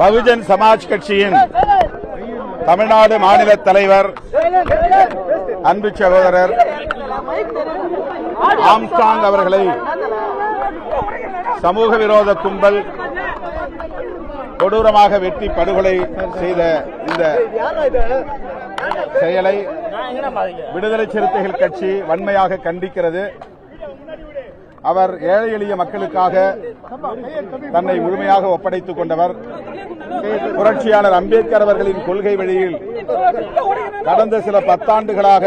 பகுஜன் சமாஜ் கட்சியின் தமிழ்நாடு மாநில தலைவர் அன்பு சகோதரர் ஆம்ஸ்ட்ராங் அவர்களை சமூக விரோத கும்பல் கொடூரமாக வெட்டி படுகொலை செய்த இந்த செயலை விடுதலை சிறுத்தைகள் கட்சி வன்மையாக கண்டிக்கிறது. அவர் ஏழை எளிய மக்களுக்காக தன்னை முழுமையாக ஒப்படைத்துக் கொண்டவர். புரட்சியாளர் அம்பேத்கர் அவர்களின் கொள்கை வழியில் கடந்த சில பத்தாண்டுகளாக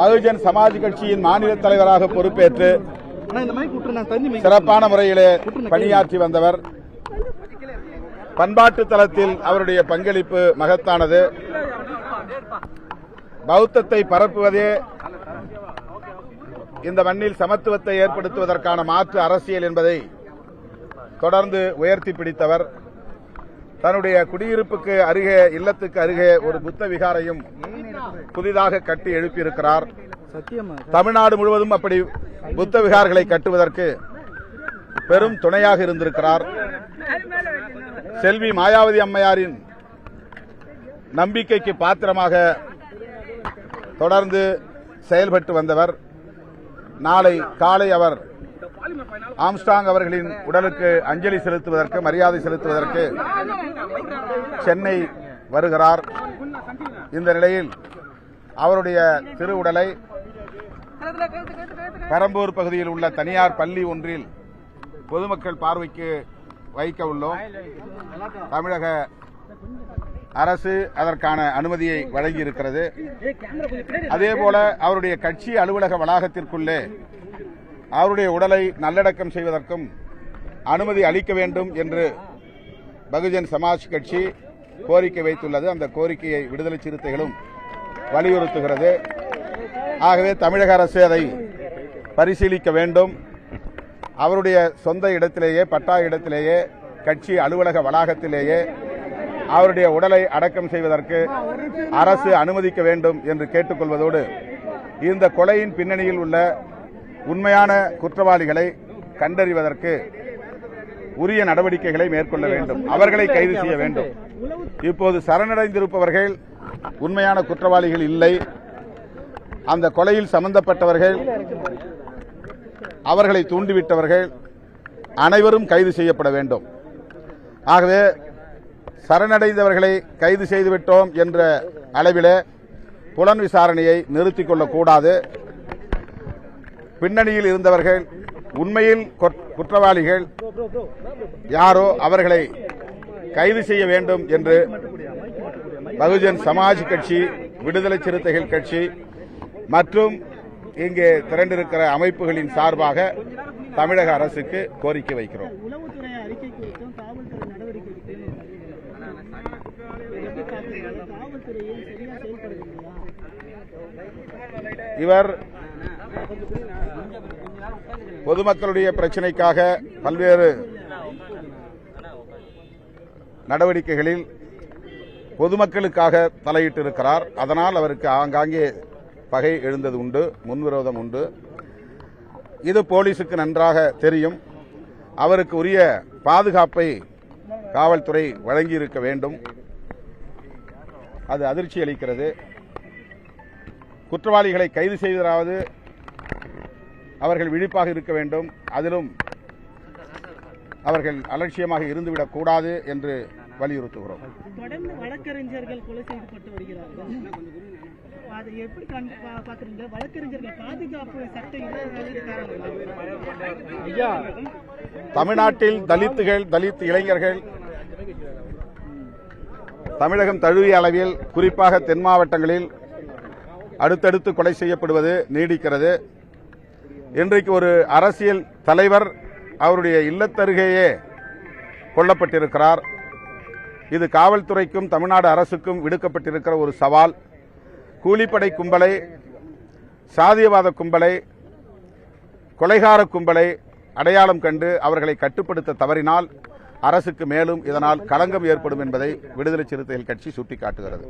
பகுஜன் சமாஜ் கட்சியின் மாநில தலைவராக பொறுப்பேற்று சிறப்பான முறையிலே பணியாற்றி வந்தவர். பண்பாட்டு தளத்தில் அவருடைய பங்களிப்பு மகத்தானது. பௌத்தத்தை பரப்புவதே இந்த மண்ணில் சமத்துவத்தை ஏற்படுத்துவதற்கான மாற்று அரசியல் என்பதை தொடர்ந்து உயர்த்தி பிடித்தவர். தன்னுடைய குடியிருப்புக்கு அருகே, இல்லத்துக்கு அருகே ஒரு புத்த விகாரையும் புதிதாக கட்டி எழுப்பியிருக்கிறார். தமிழ்நாடு முழுவதும் அப்படி புத்த விகார்களை கட்டுவதற்கு பெரும் துணையாக இருந்திருக்கிறார். செல்வி மாயாவதி அம்மையாரின் நம்பிக்கைக்கு பாத்திரமாக தொடர்ந்து செயல்பட்டு வந்தவர். நாளை காலை அவர் ஆம்ஸ்ட்ராங் அவர்களின் உடலுக்கு அஞ்சலி செலுத்துவதற்கு, மரியாதை செலுத்துவதற்கு சென்னை வருகிறார். இந்த நிலையில் அவருடைய திரு உடலை பெரம்பூர் பகுதியில் உள்ள தனியார் பள்ளி ஒன்றில் பொதுமக்கள் பார்வைக்கு வைக்க உள்ளோம். தமிழக அரசு அதற்கான அனுமதியை வழங்கியிருக்கிறது. அதேபோல அவருடைய கட்சி அலுவலக வளாகத்திற்குள்ளே அவருடைய உடலை நல்லடக்கம் செய்வதற்கும் அனுமதி அளிக்க வேண்டும் என்று பகுஜன் சமாஜ் கட்சி கோரிக்கை வைத்துள்ளது. அந்த கோரிக்கையை விடுதலை சிறுத்தைகளும் வலியுறுத்துகிறது. ஆகவே தமிழக அரசு அதை பரிசீலிக்க வேண்டும். அவருடைய சொந்த இடத்திலேயே, பட்டா இடத்திலேயே, கட்சி அலுவலக வளாகத்திலேயே அவருடைய உடலை அடக்கம் செய்வதற்கு அரசு அனுமதிக்க வேண்டும் என்று கேட்டுக்கொள்வதோடு, இந்த கொலையின் பின்னணியில் உள்ள உண்மையான குற்றவாளிகளை கண்டறிவதற்கு உரிய நடவடிக்கைகளை மேற்கொள்ள வேண்டும். அவர்களை கைது செய்ய வேண்டும். இப்போது சரணடைந்திருப்பவர்கள் உண்மையான குற்றவாளிகள் இல்லை. அந்த கொலையில் சம்பந்தப்பட்டவர்கள், அவர்களை தூண்டிவிட்டவர்கள் அனைவரும் கைது செய்யப்பட வேண்டும். ஆகவே சரணடைந்தவர்களை கைது செய்துவிட்டோம் என்ற அளவிலே புலன் விசாரணையை நிறுத்திக் கொள்ளக்கூடாது. பின்னணியில் இருந்தவர்கள், உண்மையில் குற்றவாளிகள் யாரோ அவர்களை கைது செய்ய வேண்டும் என்று பகுஜன் சமாஜ் கட்சி, விடுதலை சிறுத்தைகள் கட்சி மற்றும் இங்கே திரண்டிருக்கிற அமைப்புகளின் சார்பாக தமிழக அரசுக்கு கோரிக்கை வைக்கிறோம். இவர் பொதுமக்களுடைய பிரச்சினைக்காக பல்வேறு நடவடிக்கைகளில் பொதுமக்களுக்காக தலையிட்டிருக்கிறார். அதனால் அவருக்கு ஆங்காங்கே பகை எழுந்தது உண்டு, முன்விரோதம் உண்டு. இது போலீசுக்கு நன்றாக தெரியும். அவருக்கு உரிய பாதுகாப்பை காவல்துறை வழங்கியிருக்க வேண்டும். அது அதிர்ச்சி அளிக்கிறது. குற்றவாளிகளை கைது செய்வதாவது அவர்கள் விழிப்பாக இருக்க வேண்டும். அதிலும் அவர்கள் அலட்சியமாக இருந்துவிடக் கூடாது என்று வலியுறுத்துகிறோம். தொடர்ந்து வழக்கறிஞர்கள் கொலை செய்யப்பட்டு வருகிறார்கள். அதை எப்படி பார்க்குறீங்க? வழக்கறிஞர்கள் பாதுகாப்பு சட்டம் தமிழ்நாட்டில் தலித்துகள், தலித் இளைஞர்கள் தமிழகம் தழுவிய அளவில், குறிப்பாக தென் மாவட்டங்களில் அடுத்தடுத்து கொலை செய்யப்படுவது நீடிக்கிறது. இன்றைக்கு ஒரு அரசியல் தலைவர் அவருடைய இல்லத்தருகேயே கொல்லப்பட்டிருக்கிறார். இது காவல்துறைக்கும் தமிழ்நாடு அரசுக்கும் விடுக்கப்பட்டிருக்கிற ஒரு சவால். கூலிப்படை கும்பலை, சாதியவாத கும்பலை, கொலைகார கும்பலை அடையாளம் கண்டு அவர்களை கட்டுப்படுத்த தவறினால் அரசுக்கு மேலும் இதனால் களங்கம் ஏற்படும் என்பதை விடுதலை சிறுத்தைகள் கட்சி சுட்டிக்காட்டுகிறது.